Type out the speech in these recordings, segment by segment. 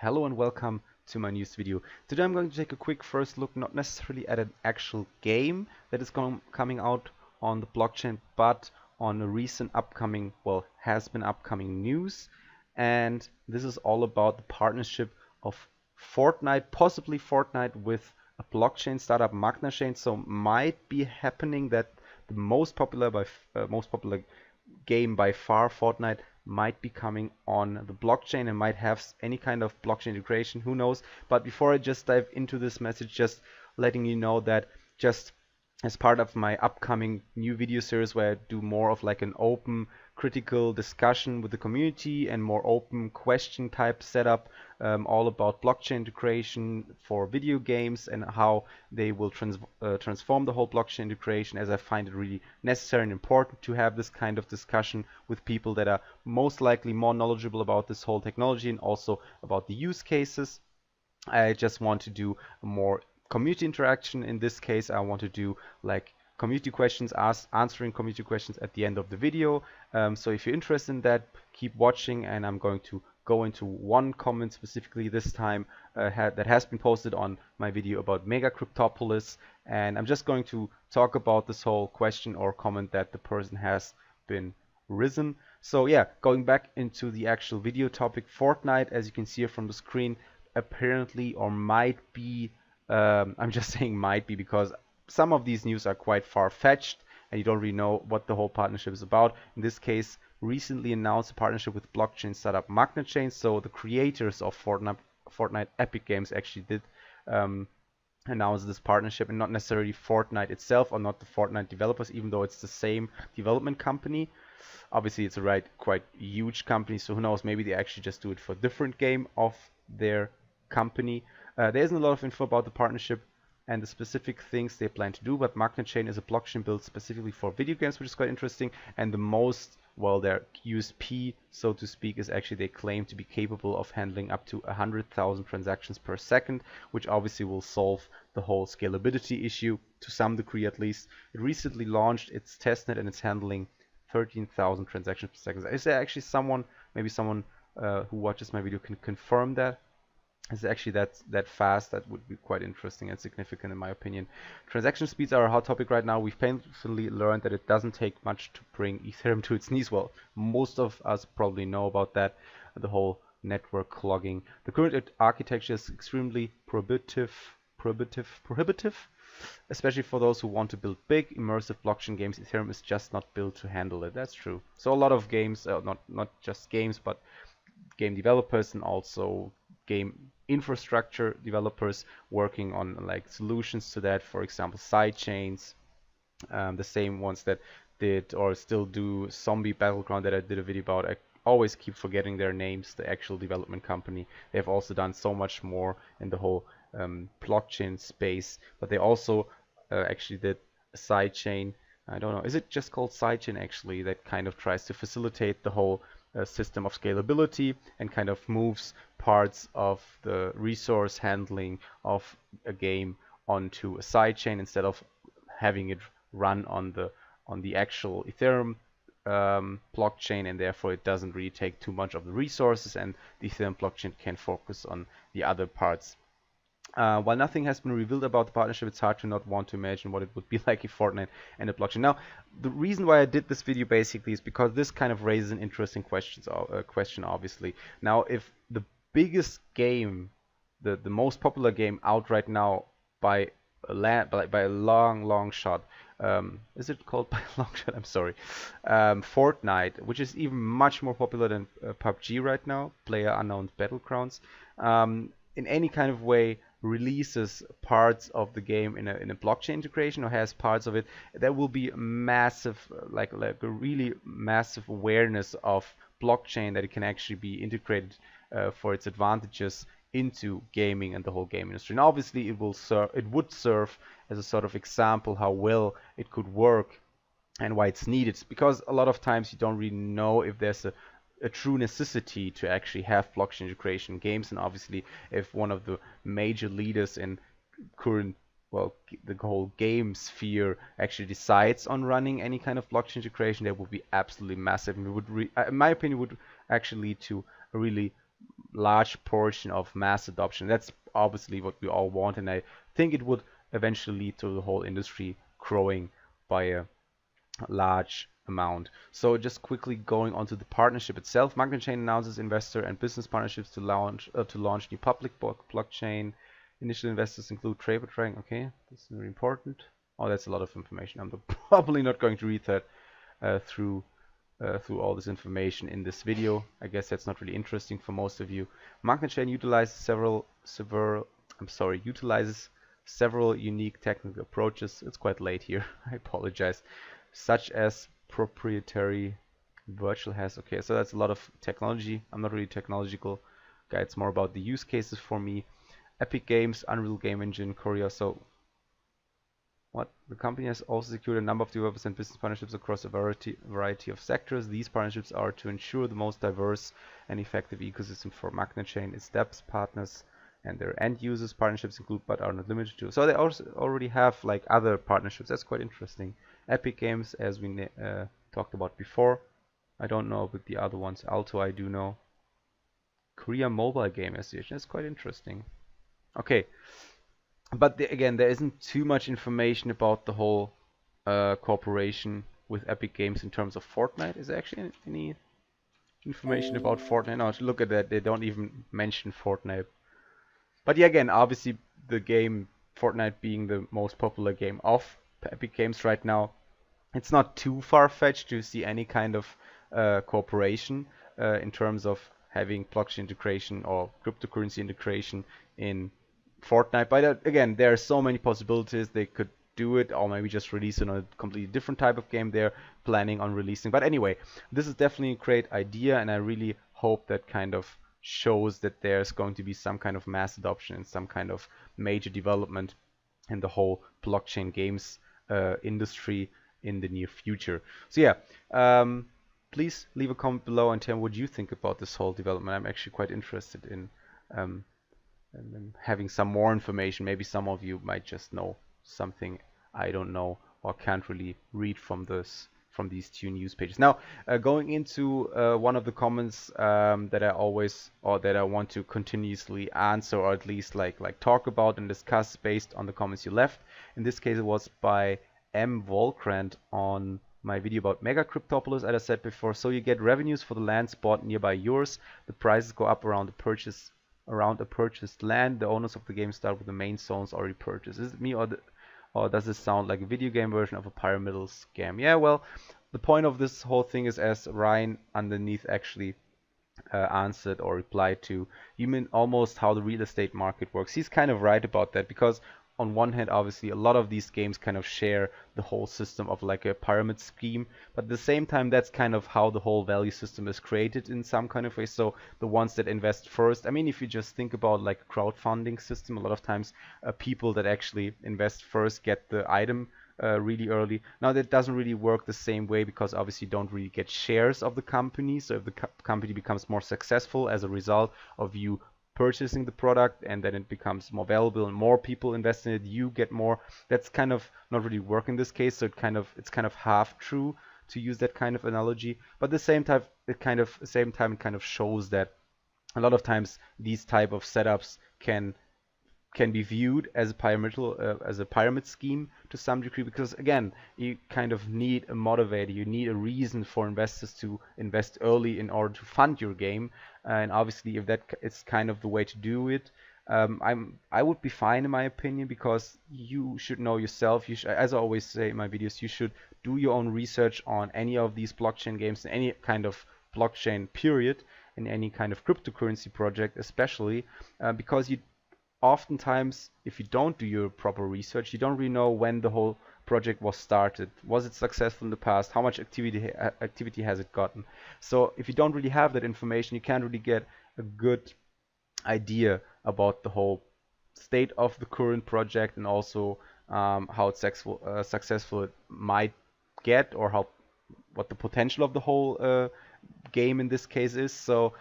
Hello and welcome to my news video. Today I'm going to take a quick first look, not necessarily at an actual game that is coming out on the blockchain, but on a recent upcoming, has been upcoming news. And this is all about the partnership of Fortnite, possibly Fortnite with a blockchain startup, MagnaChain. So might be happening that the most popular game by far, Fortnite, might be coming on the blockchain and might have any kind of blockchain integration, who knows. But before I just dive into this message, just letting you know that just as part of my upcoming new video series where I do more of like an open critical discussion with the community and more open question type setup, all about blockchain integration for video games and how they will transform the whole blockchain integration, as I find it really necessary and important to have this kind of discussion with people that are most likely more knowledgeable about this whole technology and also about the use cases. I just want to do a more community interaction. In this case, I want to do like community questions, answering community questions at the end of the video. So if you're interested in that, keep watching, and I'm going to go into one comment specifically this time that has been posted on my video about Mega Cryptopolis, and I'm just going to talk about this whole question or comment that the person has been risen. So yeah, going back into the actual video topic, Fortnite, as you can see here from the screen, apparently or might be, I'm just saying might be because some of these news are quite far-fetched and you don't really know what the whole partnership is about. In this case, recently announced a partnership with blockchain startup MagnaChain. So the creators of Fortnite Epic Games actually did announce this partnership, and not necessarily Fortnite itself or not the Fortnite developers, even though it's the same development company. Obviously, it's a quite huge company, so who knows, maybe they actually just do it for a different game of their company. There isn't a lot of info about the partnership and the specific things they plan to do, but MagnaChain is a blockchain built specifically for video games, which is quite interesting. And the most, their USP, so to speak, is actually they claim to be capable of handling up to 100,000 transactions per second, which obviously will solve the whole scalability issue to some degree at least. It recently launched its testnet and it's handling 13,000 transactions per second. Is there actually someone, maybe someone who watches my video can confirm that? Is actually that fast? That would be quite interesting and significant in my opinion. Transaction speeds are a hot topic right now. We've painfully learned that it doesn't take much to bring Ethereum to its knees. Well, most of us probably know about that, the whole network clogging. The current architecture is extremely prohibitive, especially for those who want to build big, immersive blockchain games. Ethereum is just not built to handle it. That's true. So a lot of games, not just games, but game developers and also game infrastructure developers working on like solutions to that. For example, sidechains, the same ones that did or still do Zombie Battleground that I did a video about. I always keep forgetting their names, the actual development company. They have also done so much more in the whole blockchain space, but they also actually did a sidechain. I don't know, is it just called sidechain actually, that kind of tries to facilitate the whole system of scalability and kind of moves parts of the resource handling of a game onto a sidechain instead of having it run on the actual Ethereum blockchain, and therefore it doesn't really take too much of the resources and the Ethereum blockchain can focus on the other parts. While nothing has been revealed about the partnership, it's hard to not want to imagine what it would be like if Fortnite and a blockchain. Now, the reason why I did this video basically is because this kind of raises an interesting question, obviously. Now, if the biggest game, the most popular game out right now by a long shot, is it called by a long shot? I'm sorry. Fortnite, which is even much more popular than PUBG right now, PlayerUnknown's Battlegrounds, in any kind of way releases parts of the game in a blockchain integration or has parts of it, there will be massive, like a really massive awareness of blockchain that it can actually be integrated for its advantages into gaming and the whole game industry. And obviously it would serve as a sort of example how well it could work and why it's needed, because a lot of times you don't really know if there's a true necessity to actually have blockchain integration games. And obviously if one of the major leaders in current the whole game sphere actually decides on running any kind of blockchain integration, that would be absolutely massive and it would in my opinion would actually lead to a really large portion of mass adoption. That's obviously what we all want, and I think it would eventually lead to the whole industry growing by a large amount. So just quickly going on to the partnership itself, MagnaChain announces investor and business partnerships to launch new public blockchain. Initial investors include TraderTrang. Okay, that's very important. Oh, that's a lot of information. I'm probably not going to read that through all this information in this video. I guess that's not really interesting for most of you. MagnaChain utilizes several unique technical approaches. It's quite late here. I apologize. Such as proprietary virtual hash. Okay, so that's a lot of technology. I'm not really technological guy. It's more about the use cases for me. Epic Games, Unreal Game Engine, Korea. So what the company has also secured a number of developers and business partnerships across a variety of sectors. These partnerships are to ensure the most diverse and effective ecosystem for MagnaChain, its depth partners, and their end users. Partnerships include but are not limited to. So they also already have like other partnerships. That's quite interesting. Epic Games, as we talked about before. I don't know about the other ones. Alto, I do know. Korea Mobile Game Association. That's quite interesting. Okay, but again, there isn't too much information about the whole cooperation with Epic Games in terms of Fortnite. Is there actually any information about Fortnite? No, look at that. They don't even mention Fortnite. But yeah, again, obviously the game Fortnite being the most popular game of Epic Games right now, it's not too far-fetched to see any kind of cooperation in terms of having blockchain integration or cryptocurrency integration in Fortnite. But again, there are so many possibilities. They could do it, or maybe just release it on a completely different type of game they're planning on releasing. But anyway, this is definitely a great idea, and I really hope that kind of shows that there's going to be some kind of mass adoption and some kind of major development in the whole blockchain games industry in the near future. So yeah, please leave a comment below and tell me what you think about this whole development. I'm actually quite interested in having some more information. Maybe some of you might just know something I don't know or can't really read from these two news pages. Now, going into one of the comments that I always or that I want to continuously answer, or at least like talk about and discuss based on the comments you left. In this case, it was by M. Volkrant on my video about Mega Cryptopolis, as I said before. So you get revenues for the land spot nearby yours. The prices go up around a purchased land. The owners of the game start with the main zones already purchased. Is it me, or does this sound like a video game version of a pyramidal scam? Yeah, well, the point of this whole thing is, as Ryan underneath actually answered or replied to, you mean almost how the real estate market works. He's kind of right about that, because on one hand, obviously, a lot of these games kind of share the whole system of like a pyramid scheme, but at the same time, that's kind of how the whole value system is created in some kind of way. So the ones that invest first, I mean, if you just think about like a crowdfunding system, a lot of times people that actually invest first get the item really early. Now that doesn't really work the same way, because obviously you don't really get shares of the company. So if the company becomes more successful as a result of you purchasing the product, and then it becomes more valuable and more people invest in it, you get more. That's kind of not really work in this case. So it's kind of half true to use that kind of analogy, but at the same time it kind of shows that a lot of times these type of setups can be viewed as a pyramid scheme to some degree, because again, you kind of need a motivator, you need a reason for investors to invest early in order to fund your game. And obviously, if that is kind of the way to do it, I would be fine in my opinion, because you should know yourself. As I always say in my videos, you should do your own research on any of these blockchain games, any kind of blockchain period, in any kind of cryptocurrency project, especially because you oftentimes, if you don't do your proper research, you don't really know when the whole project was started. Was it successful in the past? How much activity has it gotten? So if you don't really have that information, you can't really get a good idea about the whole state of the current project, and also how successful it might get, or what the potential of the whole game in this case is. So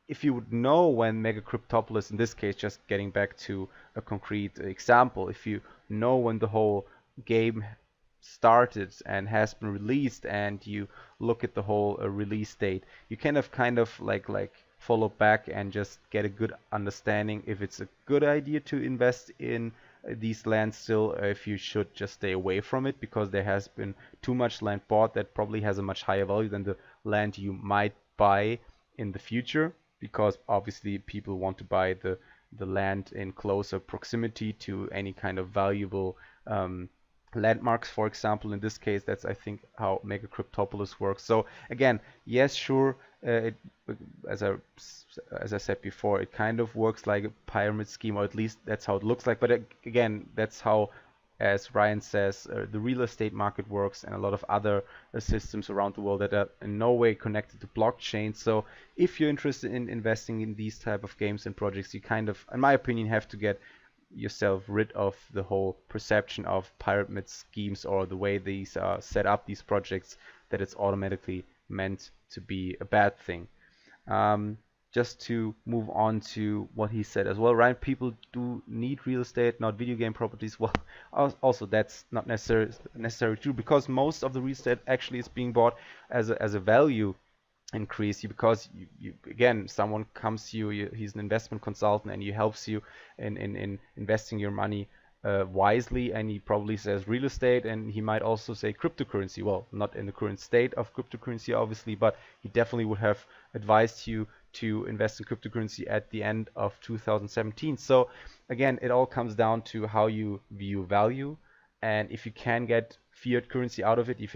if you would know when Mega Cryptopolis, in this case, just getting back to a concrete example, if you know when the whole game started and has been released, and you look at the whole release date, you kind of like follow back and just get a good understanding if it's a good idea to invest in these lands still, if you should just stay away from it, because there has been too much land bought that probably has a much higher value than the land you might buy in the future, because obviously people want to buy the land in closer proximity to any kind of valuable landmarks. For example, in this case, that's I think how Mega Cryptopolis works. So again, yes, sure, it, as I said before, it kind of works like a pyramid scheme, or at least that's how it looks like. But again, that's how, as Ryan says, the real estate market works, and a lot of other systems around the world that are in no way connected to blockchain. So if you're interested in investing in these type of games and projects, you kind of, in my opinion, have to get yourself rid of the whole perception of pyramid schemes, or the way these are set up, these projects, that it's automatically meant to be a bad thing. Just to move on to what he said as well, right? People do need real estate, not video game properties. Well, also that's not necessarily true, because most of the real estate actually is being bought as a value increase, because you again, someone comes to you, he's an investment consultant, and he helps you in investing your money wisely, and he probably says real estate, and he might also say cryptocurrency. Well, not in the current state of cryptocurrency obviously, but he definitely would have advised you to invest in cryptocurrency at the end of 2017. So again, it all comes down to how you view value, and if you can get fiat currency out of it, if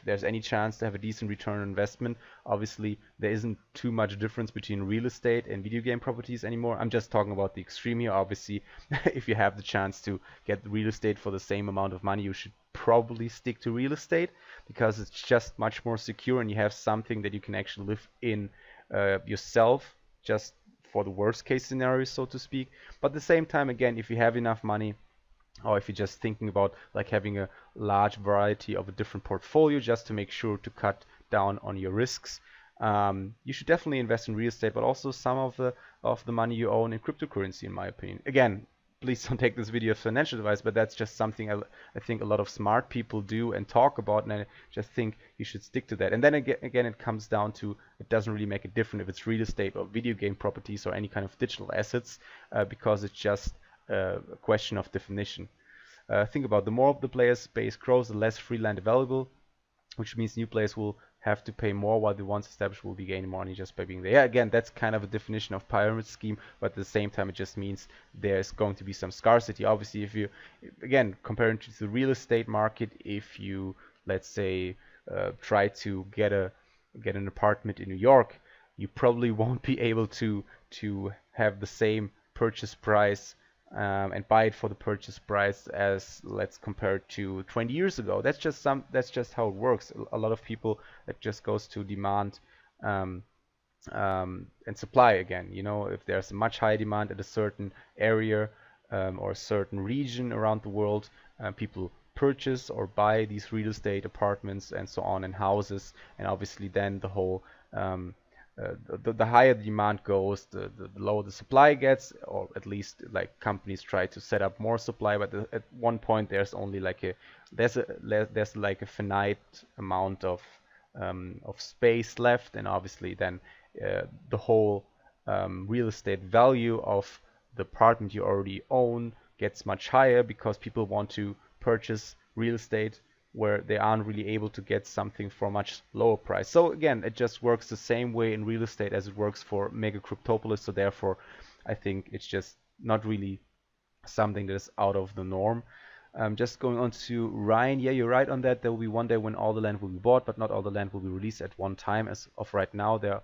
there's any chance to have a decent return on investment. Obviously, there isn't too much difference between real estate and video game properties anymore. I'm just talking about the extreme here. Obviously, if you have the chance to get real estate for the same amount of money, you should probably stick to real estate, because it's just much more secure, and you have something that you can actually live in yourself, just for the worst case scenario, so to speak. But at the same time, again, if you have enough money, or if you're just thinking about like having a large variety of a different portfolio just to make sure to cut down on your risks, you should definitely invest in real estate, but also some of the money you own in cryptocurrency, in my opinion. Again, please don't take this video as financial advice, but that's just something I think a lot of smart people do and talk about, and I just think you should stick to that. And then again, it comes down to, it doesn't really make a difference if it's real estate or video game properties or any kind of digital assets, because it's just a question of definition. Think about, the more of the players base grows, the less free land available, which means new players will have to pay more, while the ones established will be gaining money just by being there. Yeah, again, that's kind of a definition of pyramid scheme, but at the same time, it just means there's going to be some scarcity. Obviously, if you, again, comparing to the real estate market, if you, let's say, try to get an apartment in New York, you probably won't be able to have the same purchase price and buy it for the purchase price as, let's compare it to 20 years ago. That's just how it works. A lot of people, that just goes to demand and supply again. You know, if there's a much higher demand at a certain area or a certain region around the world, people purchase or buy these real estate apartments and so on, and houses, and obviously then the whole the higher the demand goes, the lower the supply gets, or at least like companies try to set up more supply, but at one point there's only like there's like a finite amount of space left, and obviously then the whole real estate value of the apartment you already own gets much higher, because people want to purchase real estate where they aren't really able to get something for a much lower price. So again, it just works the same way in real estate as it works for Mega Cryptopolis. So therefore, I think it's just not really something that is out of the norm. Just going on to Ryan, yeah, you're right on that. There will be one day when all the land will be bought, but not all the land will be released at one time. As of right now, there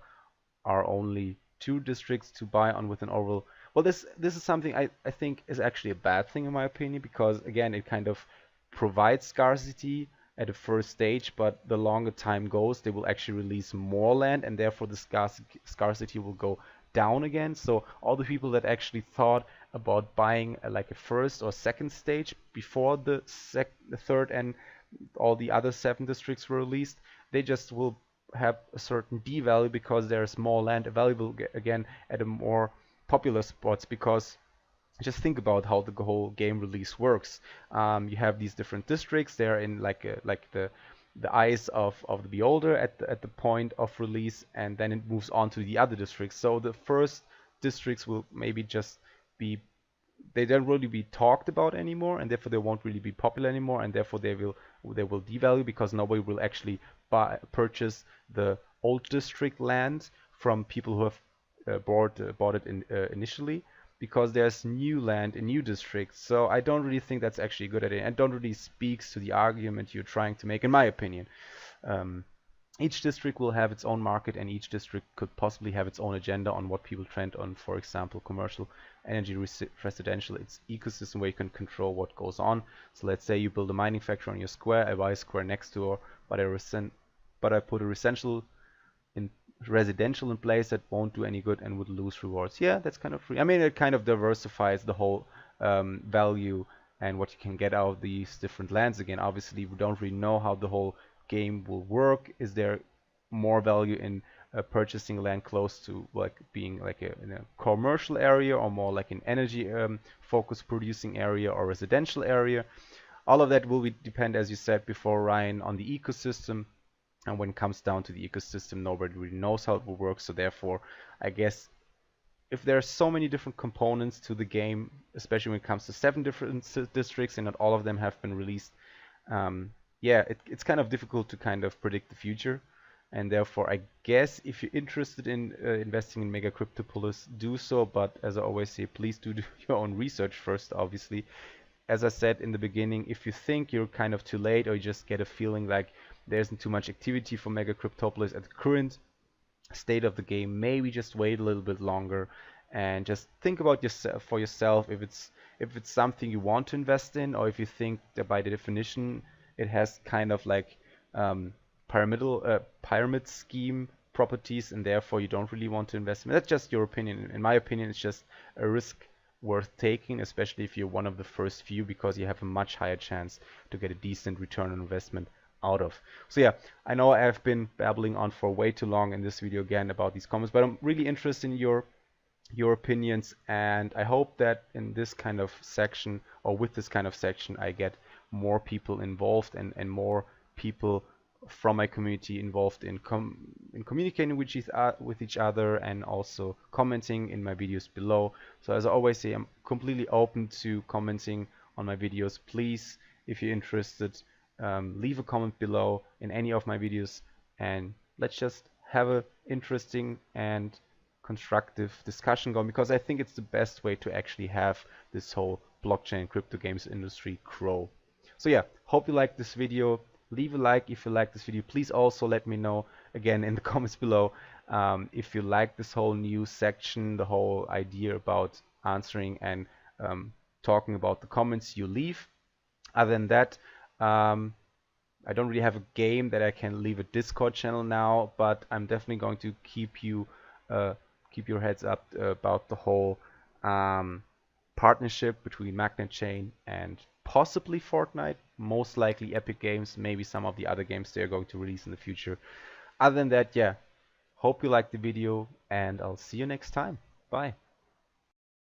are only 2 districts to buy on with an overall. Well, this is something I think is actually a bad thing in my opinion, because again, it kind of provides scarcity at the first stage, but the longer time goes, they will actually release more land, and therefore the scarcity will go down again. So all the people that actually thought about buying like a first or second stage before the third and all the other 7 districts were released, they just will have a certain d-value, because there's more land available again at a more popular spots. Because just think about how the whole game release works. You have these different districts. They're in like the the eyes of the beholder at the point of release, and then it moves on to the other districts. So the first districts will maybe just be, they don't really be talked about anymore, and therefore they won't really be popular anymore, and therefore they will devalue because nobody will actually purchase the old district land from people who have bought it initially, because there's new land in new districts. So I don't really think that's actually a good idea, and don't really speaks to the argument you're trying to make, in my opinion. Um, each district will have its own market, and each district could possibly have its own agenda on what people trend on. For example, commercial, energy, residential. It's ecosystem where you can control what goes on. So let's say you build a mining factory on your square, I buy a square next door, but I put a in residential in place that won't do any good and would lose rewards. Yeah, that's kind of free. I mean, it kind of diversifies the whole value and what you can get out of these different lands. Again, obviously, we don't really know how the whole game will work. Is there more value in purchasing land close to like being like in a commercial area, or more like an energy focused producing area or residential area? All of that will depend, as you said before, Ryan, on the ecosystem. And when it comes down to the ecosystem, nobody really knows how it will work. So therefore, I guess if there are so many different components to the game, especially when it comes to 7 different districts and not all of them have been released, yeah, it's kind of difficult to kind of predict the future. And therefore, I guess if you're interested in investing in Mega Cryptopolis, do so. But as I always say, please do your own research first, obviously. As I said in the beginning, if you think you're kind of too late, or you just get a feeling like there isn't too much activity for Mega Cryptopolis at the current state of the game, maybe just wait a little bit longer and just think about yourself if it's something you want to invest in, or if you think that by the definition it has kind of like pyramid scheme properties, and therefore you don't really want to invest in it. That's just your opinion. In my opinion, it's just a risk worth taking, especially if you're one of the first few, because you have a much higher chance to get a decent return on investment out of. So yeah, I know I've been babbling on for way too long in this video again about these comments, but I'm really interested in your opinions, and I hope that in this kind of section, or with this kind of section, I get more people involved, and more people from my community involved in communicating with each other, and also commenting in my videos below. So as I always say, I'm completely open to commenting on my videos. Please, if you're interested, leave a comment below in any of my videos, and let's just have a interesting and constructive discussion going, because I think it's the best way to actually have this whole blockchain crypto games industry grow. So yeah, hope you liked this video. Leave a like if you like this video. Please also let me know again in the comments below if you like this whole new section, the whole idea about answering and talking about the comments you leave. Other than that, I don't really have a game that I can leave a Discord channel now, but I'm definitely going to keep your heads up about the whole partnership between MagnaChain and possibly Fortnite, most likely Epic Games, maybe some of the other games they're going to release in the future. Other than that, yeah, hope you liked the video, and I'll see you next time. Bye.